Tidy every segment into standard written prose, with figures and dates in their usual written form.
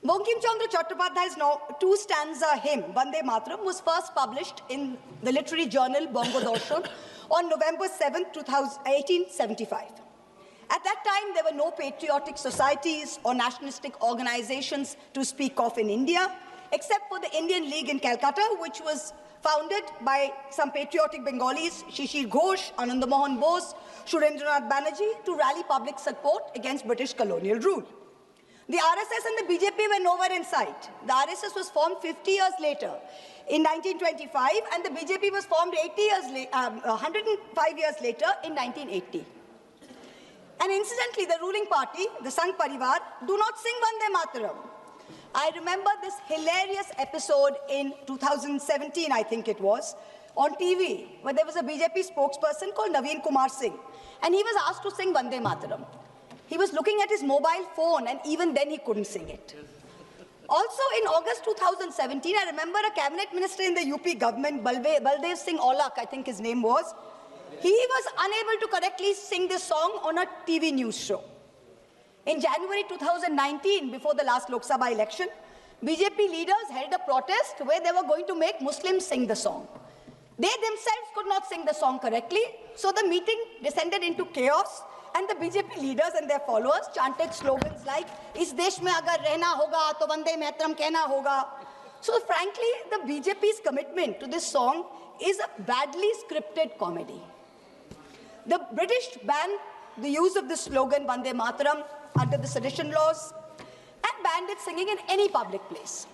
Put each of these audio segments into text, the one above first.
Bankim Chandra Chattopadhyay's two-stanza hymn, Vande Mataram, was first published in the literary journal Bongo Darshan on November 7, 1875. At that time, there were no patriotic societies or nationalistic organizations to speak of in India, except for the Indian League in Calcutta, which was founded by some patriotic Bengalis, Shishir Ghosh, Anand Mohan Bose, Surendranath Banerjee, to rally public support against British colonial rule. The RSS and the BJP were nowhere in sight. The RSS was formed 50 years later, in 1925, and the BJP was formed 105 years later, in 1980. And incidentally, the ruling party, the Sangh Parivar, do not sing Vande Mataram. I remember this hilarious episode in 2017, I think it was, on TV, where there was a BJP spokesperson called Naveen Kumar Singh, and he was asked to sing Vande Mataram. He was looking at his mobile phone, and even then he couldn't sing it. Also, in August 2017, I remember a cabinet minister in the UP government, Baldev Singh Aulak, I think his name was, he was unable to correctly sing this song on a TV news show. In January 2019, before the last Lok Sabha election, BJP leaders held a protest where they were going to make Muslims sing the song. They themselves could not sing the song correctly, so the meeting descended into chaos, and the BJP leaders and their followers chanted slogans like, "Is desh mein agar rehna hoga, to Vande Mataram kehna hoga." So frankly, the BJP's commitment to this song is a badly scripted comedy. The British banned the use of this slogan, Vande Mataram, under the sedition laws, and banned its singing in any public place.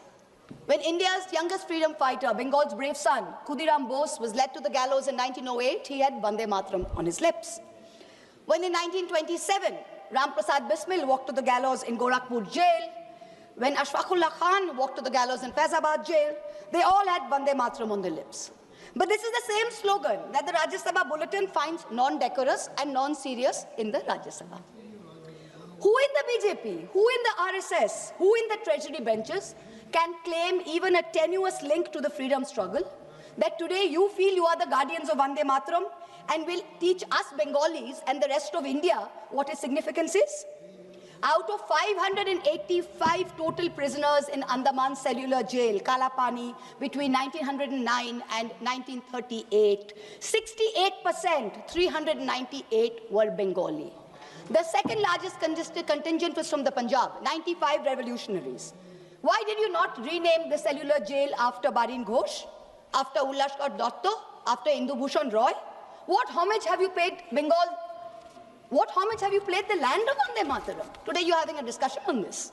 When India's youngest freedom fighter, Bengal's brave son, Khudiram Bose, was led to the gallows in 1908, he had Vande Mataram on his lips. When in 1927, Ram Prasad Bismil walked to the gallows in Gorakhpur jail, when Ashfaqullah Khan walked to the gallows in Faizabad jail, they all had Vande Mataram on their lips. But this is the same slogan that the Rajya Sabha bulletin finds non-decorous and non-serious in the Rajya Sabha. Who in the BJP, who in the RSS, who in the treasury benches can claim even a tenuous link to the freedom struggle, that today you feel you are the guardians of Vande Mataram and will teach us Bengalis and the rest of India what its significance is? Out of 585 total prisoners in Andaman Cellular Jail, Kalapani, between 1909 and 1938, 68%, 398, were Bengali. The second largest contingent was from the Punjab, 95 revolutionaries. Why did you not rename the cellular jail after Barin Ghosh, after Ullashkar Dotto, after Indu Bhushan Roy? What homage have you paid Bengal? What homage have you played the land of Vande Mataram? Today you're having a discussion on this.